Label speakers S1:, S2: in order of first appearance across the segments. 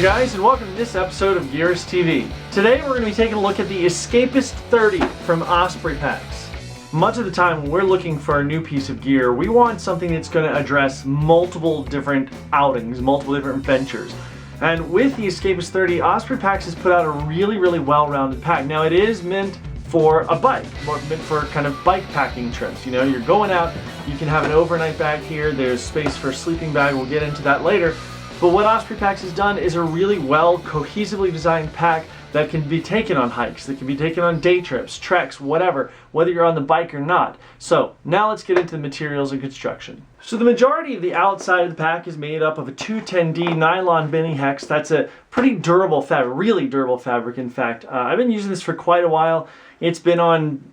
S1: Hey guys, and welcome to this episode of Gearist TV. Today we're going to be taking a look at the Escapist 30 from Osprey Packs. Much of the time when we're looking for a new piece of gear, we want something that's going to address multiple different outings, multiple different ventures. And with the Escapist 30, Osprey Packs has put out a really well-rounded pack. Now it is meant for a bike, meant for kind of bike packing trips. You know, you're going out, you can have an overnight bag here, there's space for a sleeping bag, we'll get into that later. But what Osprey Packs has done is a really well cohesively designed pack that can be taken on hikes, that can be taken on day trips, treks, whatever, whether you're on the bike or not. So now let's get into the materials and construction. So the majority of the outside of the pack is made up of a 210D nylon Benny hex. That's a pretty durable fabric, really durable fabric in fact. I've been using this for quite a while. It's been on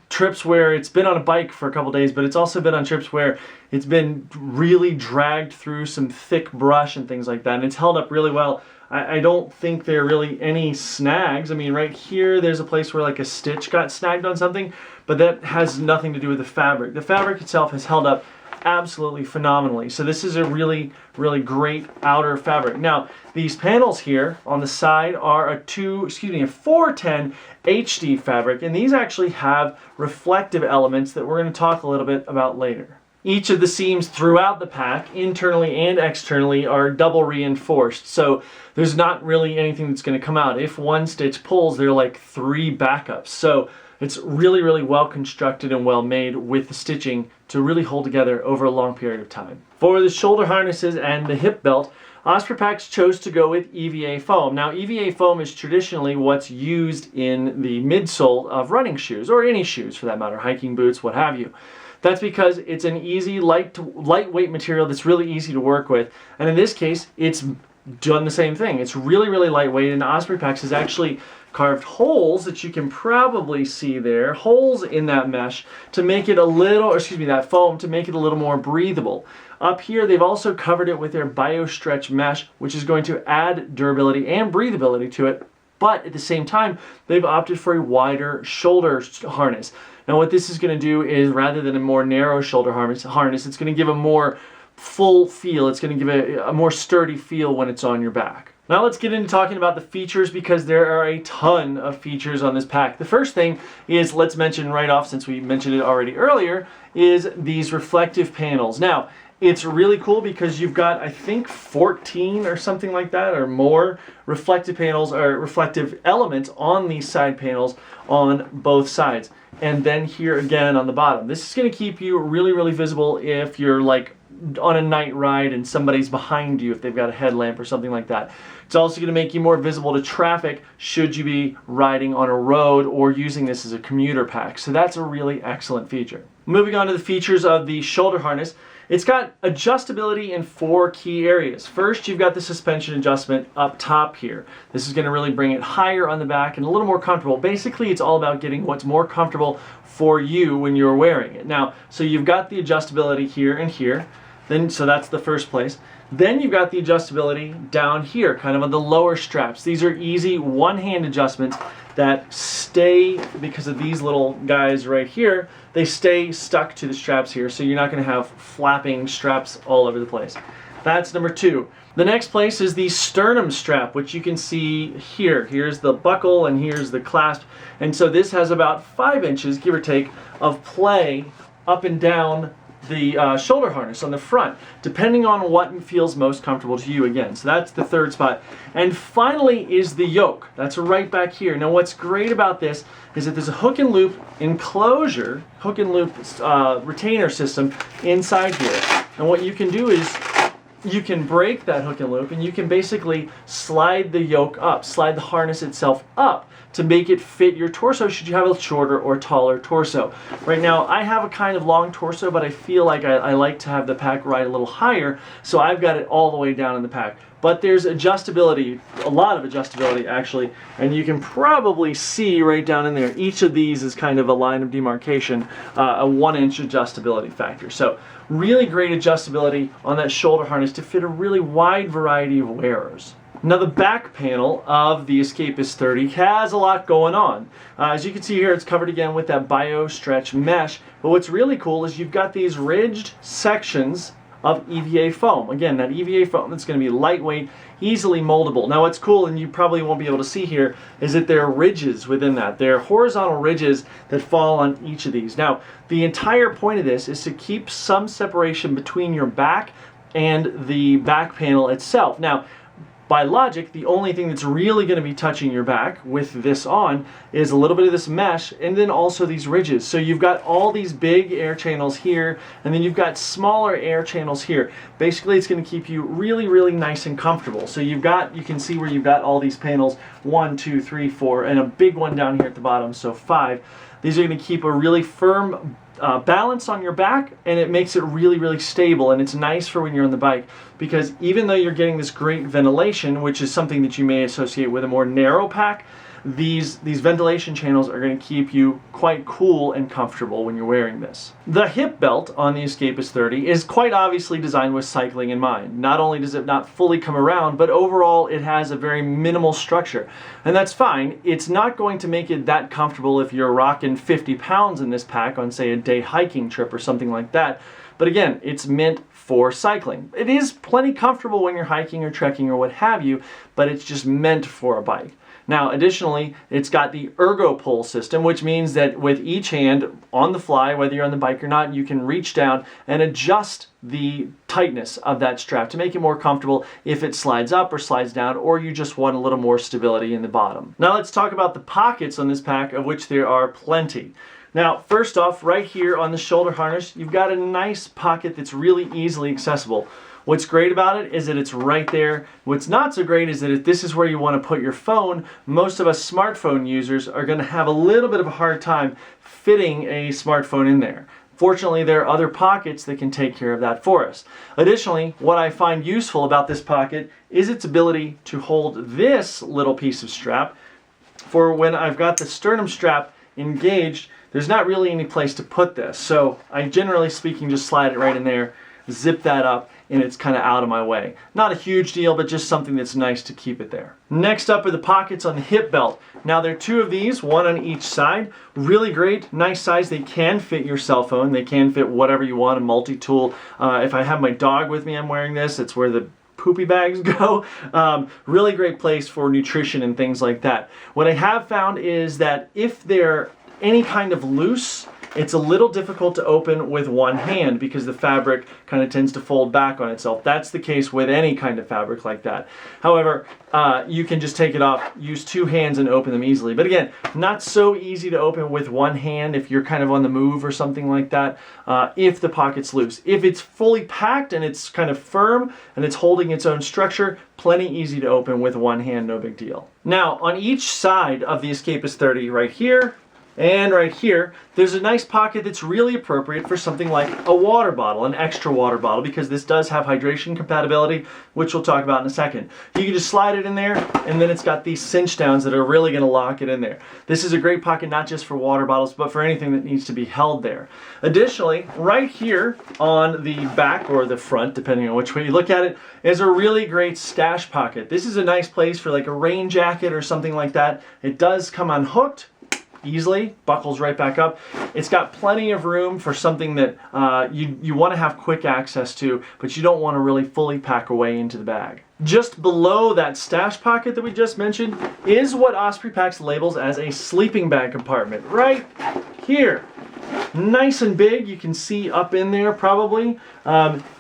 S1: trips where it's been on a bike for a couple days, but it's also been on trips where it's been really dragged through some thick brush and things like that, and it's held up really well. I don't think there are really any snags. I mean, right here there's a place where like a stitch got snagged on something, but that has nothing to do with the fabric. The fabric itself has held up absolutely phenomenally. So this is a really great outer fabric. Now these panels here on the side are a 410 HD fabric, and these actually have reflective elements that we're going to talk a little bit about later. Each of the seams throughout the pack, internally and externally, are double reinforced, so there's not really anything that's going to come out. If one stitch pulls, there are like 3 backups. So it's really well constructed and well made with the stitching to really hold together over a long period of time. For the shoulder harnesses and the hip belt, Osprey Packs chose to go with EVA foam. Now EVA foam is traditionally what's used in the midsole of running shoes, or any shoes for that matter, hiking boots, what have you. That's because it's an easy, lightweight material that's really easy to work with. And in this case, it's done the same thing. It's really lightweight, and Osprey Packs has actually carved holes that you can probably see there, holes in that mesh to make it a little, or excuse me, that foam to make it a little more breathable. Up here, they've also covered it with their BioStretch mesh, which is going to add durability and breathability to it. But at the same time, they've opted for a wider shoulder harness. Now what this is going to do is, rather than a more narrow shoulder harness, it's going to give a more full feel. It's going to give a more sturdy feel when it's on your back. Now let's get into talking about the features, because there are a ton of features on this pack. The first thing is, let's mention right off, since we mentioned it already earlier, is these reflective panels. Now it's really cool because you've got, I think, 14 or something like that, or more reflective panels, or reflective elements on these side panels on both sides. And then here again on the bottom. This is going to keep you really visible if you're like on a night ride and somebody's behind you, if they've got a headlamp or something like that. It's also going to make you more visible to traffic should you be riding on a road or using this as a commuter pack. So that's a really excellent feature. Moving on to the features of the shoulder harness. It's got adjustability in 4 key areas. First, you've got the suspension adjustment up top here. This is going to really bring it higher on the back and a little more comfortable. Basically, it's all about getting what's more comfortable for you when you're wearing it. Now, so you've got the adjustability here and here. So that's the first place. Then you've got the adjustability down here, kind of on the lower straps. These are easy one-hand adjustments that stay, because of these little guys right here, they stay stuck to the straps here, so you're not going to have flapping straps all over the place. That's number 2. The next place is the sternum strap, which you can see here. Here's the buckle and here's the clasp. And so this has about 5 inches, give or take, of play up and down the shoulder harness on the front, depending on what feels most comfortable to you again. So that's the 3rd spot. And finally is the yoke. That's right back here. Now what's great about this is that there's a hook and loop enclosure, hook and loop retainer system inside here. And what you can do is you can break that hook and loop, and you can basically slide the yoke up, slide the harness itself up to make it fit your torso should you have a shorter or taller torso. Right now I have a kind of long torso, but I feel like I like to have the pack ride a little higher, so I've got it all the way down in the pack. But there's adjustability, a lot of adjustability actually, and you can probably see right down in there, each of these is kind of a line of demarcation, a 1-inch adjustability factor. So really great adjustability on that shoulder harness to fit a really wide variety of wearers. Now the back panel of the Escapist 30 has a lot going on. As you can see here, it's covered again with that BioStretch mesh, but what's really cool is you've got these ridged sections of EVA foam. Again, that EVA foam that's going to be lightweight, easily moldable. Now what's cool, and you probably won't be able to see here, is that there are ridges within that. There are horizontal ridges that fall on each of these. Now, the entire point of this is to keep some separation between your back and the back panel itself. Now, by logic, the only thing that's really going to be touching your back with this on is a little bit of this mesh and then also these ridges. So you've got all these big air channels here, and then you've got smaller air channels here. Basically, it's going to keep you really, really nice and comfortable. So you can see where you've got all these panels, 1, 2, 3, 4, and a big one down here at the bottom, so 5. These are going to keep a really firm balance on your back, and it makes it really, really stable, and it's nice for when you're on the bike, because even though you're getting this great ventilation, which is something that you may associate with a more narrow pack, these ventilation channels are going to keep you quite cool and comfortable when you're wearing this. The hip belt on the Escapist 30 is quite obviously designed with cycling in mind. Not only does it not fully come around, but overall it has a very minimal structure. And that's fine. It's not going to make it that comfortable if you're rocking 50 pounds in this pack on, say, a day hiking trip or something like that. But again, it's meant for cycling. It is plenty comfortable when you're hiking or trekking or what have you, but it's just meant for a bike. Now, additionally, it's got the ergo pull system, which means that with each hand on the fly, whether you're on the bike or not, you can reach down and adjust the tightness of that strap to make it more comfortable if it slides up or slides down, or you just want a little more stability in the bottom. Now let's talk about the pockets on this pack, of which there are plenty. Now, first off, right here on the shoulder harness, you've got a nice pocket that's really easily accessible. What's great about it is that it's right there. What's not so great is that if this is where you want to put your phone, most of us smartphone users are going to have a little bit of a hard time fitting a smartphone in there. Fortunately, there are other pockets that can take care of that for us. Additionally, what I find useful about this pocket is its ability to hold this little piece of strap. For when I've got the sternum strap engaged, there's not really any place to put this. So I, generally speaking, just slide it right in there, zip that up, and it's kind of out of my way. Not a huge deal, but just something that's nice to keep it there. Next up are the pockets on the hip belt. Now there are 2 of these, one on each side. Really great, nice size. They can fit your cell phone. They can fit whatever you want, a multi-tool. If I have my dog with me, I'm wearing this. It's where the poopy bags go. Really great place for nutrition and things like that. What I have found is that if they're any kind of loose, it's a little difficult to open with one hand because the fabric kind of tends to fold back on itself. That's the case with any kind of fabric like that. However, you can just take it off, use 2 hands and open them easily. But again, not so easy to open with one hand if you're kind of on the move or something like that, if the pocket's loose. If it's fully packed and it's kind of firm and it's holding its own structure, plenty easy to open with one hand, no big deal. Now, on each side of the Escapist 30, right here, and right here, there's a nice pocket that's really appropriate for something like a water bottle, an extra water bottle, because this does have hydration compatibility, which we'll talk about in a second. You can just slide it in there, and then it's got these cinch downs that are really going to lock it in there. This is a great pocket not just for water bottles, but for anything that needs to be held there. Additionally, right here on the back or the front, depending on which way you look at it, is a really great stash pocket. This is a nice place for like a rain jacket or something like that. It does come unhooked easily, buckles right back up. It's got plenty of room for something that you want to have quick access to, but you don't want to really fully pack away into the bag. Just below that stash pocket that we just mentioned is what Osprey Packs labels as a sleeping bag compartment, right here. Nice and big, you can see up in there probably.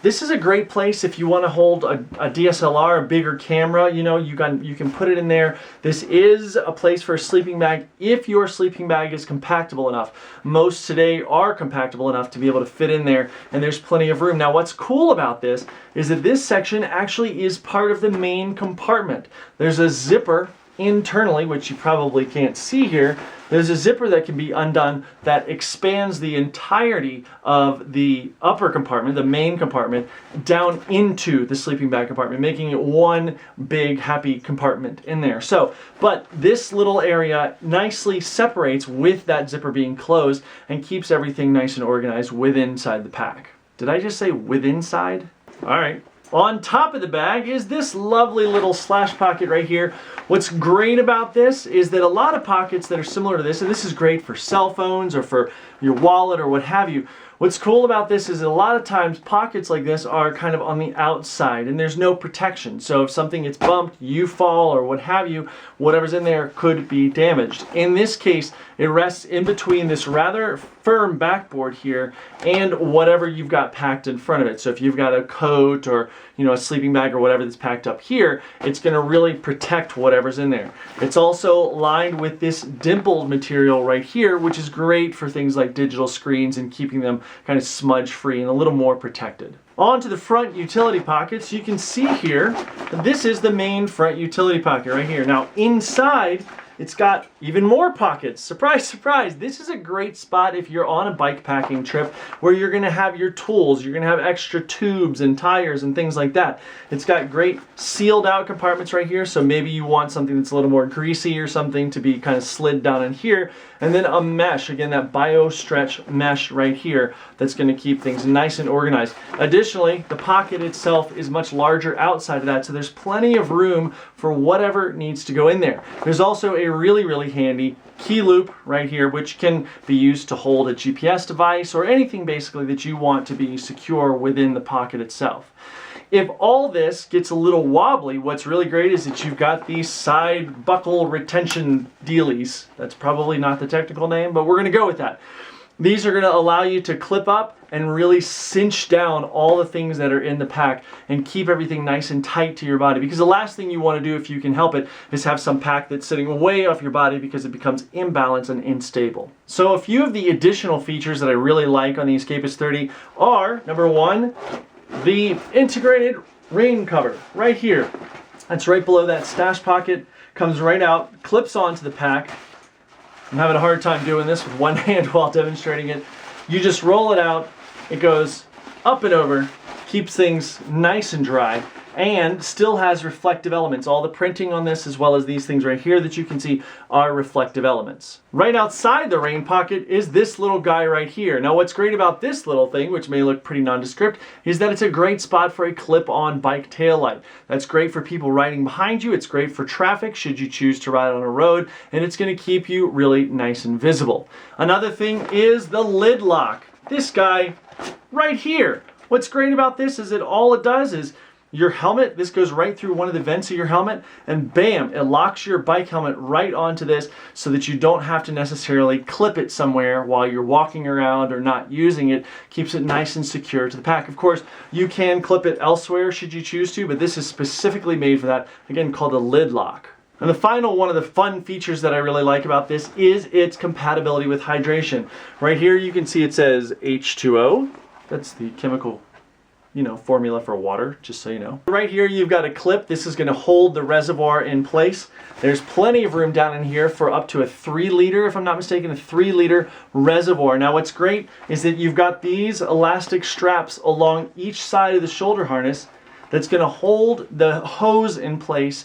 S1: This is a great place if you want to hold a DSLR, a bigger camera, you know, you can put it in there. This is a place for a sleeping bag if your sleeping bag is compactable enough. Most today are compactable enough to be able to fit in there, and there's plenty of room. Now what's cool about this is that this section actually is part of the main compartment. There's a zipper internally, which you probably can't see here. There's a zipper that can be undone that expands the entirety of the upper compartment, the main compartment, down into the sleeping bag compartment, making it one big happy compartment in there. So, but this little area nicely separates with that zipper being closed and keeps everything nice and organized within inside the pack. Did I just say with inside? All right. On top of the bag is this lovely little slash pocket right here. What's great about this is that a lot of pockets that are similar to this, and this is great for cell phones or for your wallet or what have you. What's cool about this is a lot of times pockets like this are kind of on the outside and there's no protection. So if something gets bumped, you fall or what have you, whatever's in there could be damaged. In this case, it rests in between this rather firm backboard here and whatever you've got packed in front of it. So if you've got a coat or a sleeping bag or whatever that's packed up here, it's going to really protect whatever's in there. It's also lined with this dimpled material right here, which is great for things like digital screens and keeping them kind of smudge free and a little more protected. On to the front utility pockets. You can see here that this is the main front utility pocket right here. Now inside, it's got even more pockets. Surprise, surprise. This is a great spot if you're on a bike packing trip where you're going to have your tools, you're going to have extra tubes and tires and things like that. It's got great sealed out compartments right here, so maybe you want something that's a little more greasy or something to be kind of slid down in here. And then a mesh, again, that bio stretch mesh right here that's going to keep things nice and organized. Additionally, the pocket itself is much larger outside of that, so there's plenty of room for whatever needs to go in there. There's also a really handy key loop right here, which can be used to hold a GPS device or anything basically that you want to be secure within the pocket itself. If all this gets a little wobbly, what's really great is that you've got these side buckle retention dealies. That's probably not the technical name, but we're going to go with that. These are going to allow you to clip up and really cinch down all the things that are in the pack and keep everything nice and tight to your body. Because the last thing you want to do, if you can help it, is have some pack that's sitting way off your body because it becomes imbalanced and unstable. So a few of the additional features that I really like on the Escapist 30 are, number one, the integrated rain cover right here. That's right below that stash pocket, comes right out, clips onto the pack. I'm having a hard time doing this with one hand while demonstrating it. You just roll it out, it goes up and over, keeps things nice and dry, and still has reflective elements. All the printing on this, as well as these things right here that you can see, are reflective elements. Right outside the rain pocket is this little guy right here. Now what's great about this little thing, which may look pretty nondescript, is that it's a great spot for a clip-on bike taillight. That's great for people riding behind you, it's great for traffic should you choose to ride on a road, and it's going to keep you really nice and visible. Another thing is the lid lock. This guy right here. What's great about this is that all it does is your helmet, this goes right through one of the vents of your helmet, and bam, it locks your bike helmet right onto this so that you don't have to necessarily clip it somewhere while you're walking around or not using it. Keeps it nice and secure to the pack. Of course, you can clip it elsewhere should you choose to, but this is specifically made for that, again, called a lid lock. And the final one of the fun features that I really like about this is its compatibility with hydration. Right here you can see it says H2O. That's the chemical formula for water, just so you know. Right here you've got a clip. This is going to hold the reservoir in place. There's plenty of room down in here for up to a 3 liter, if I'm not mistaken, a 3 liter reservoir. Now what's great is that you've got these elastic straps along each side of the shoulder harness that's going to hold the hose in place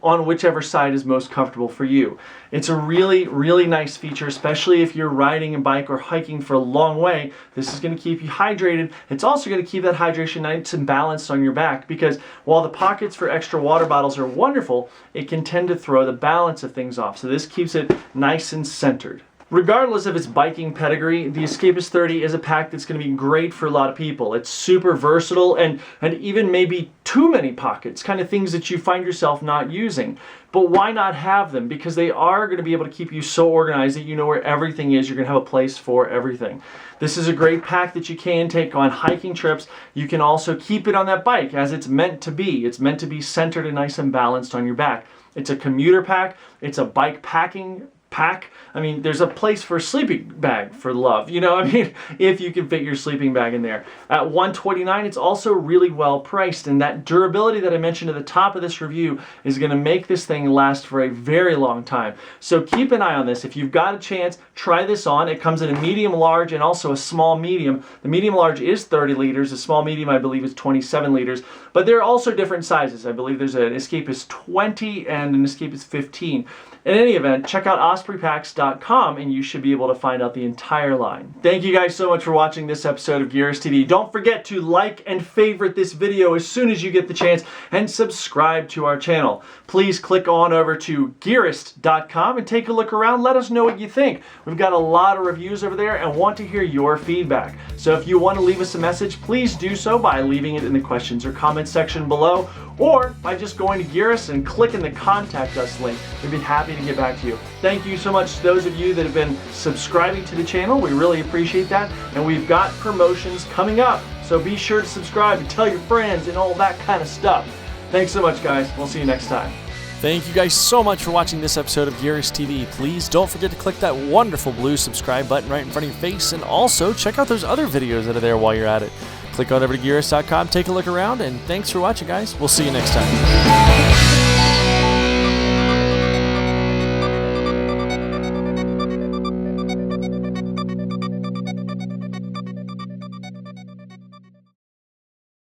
S1: on whichever side is most comfortable for you. It's a really nice feature, especially if you're riding a bike or hiking for a long way. This is going to keep you hydrated. It's also going to keep that hydration nice and balanced on your back, because while the pockets for extra water bottles are wonderful, it can tend to throw the balance of things off. So this keeps it nice and centered. Regardless of its biking pedigree, the Escapist 30 is a pack that's going to be great for a lot of people. It's super versatile and even maybe too many pockets, kind of things that you find yourself not using. But why not have them? Because they are going to be able to keep you so organized that you know where everything is. You're going to have a place for everything. This is a great pack that you can take on hiking trips. You can also keep it on that bike as it's meant to be. It's meant to be centered and nice and balanced on your back. It's a commuter pack. It's a bike packing pack. I mean, there's a place for a sleeping bag, for love. If you can fit your sleeping bag in there. At $129, it's also really well priced, and that durability that I mentioned at the top of this review is going to make this thing last for a very long time. So keep an eye on this. If you've got a chance, try this on. It comes in a medium large and also a small medium. The medium large is 30 liters. The small medium, I believe, is 27 liters. But there are also different sizes. I believe there's an Escapist 20 and an Escapist 15. In any event, check out ospreypacks.com and you should be able to find out the entire line. Thank you guys so much for watching this episode of Gearist TV. Don't forget to like and favorite this video as soon as you get the chance and subscribe to our channel. Please click on over to Gearist.com and take a look around. Let us know what you think. We've got a lot of reviews over there and want to hear your feedback. So if you want to leave us a message, please do so by leaving it in the questions or comments section below, or by just going to Gearist and clicking the Contact Us link. We'd be happy to get back to you. Thank you so much to those of you that have been subscribing to the channel. We really appreciate that. And we've got promotions coming up. So be sure to subscribe and tell your friends and all that kind of stuff. Thanks so much, guys. We'll see you next time.
S2: Thank you guys so much for watching this episode of Gearist TV. Please don't forget to click that wonderful blue subscribe button right in front of your face, and also check out those other videos that are there while you're at it. Click on over to Gearist.com, take a look around, and thanks for watching, guys. We'll see you next time.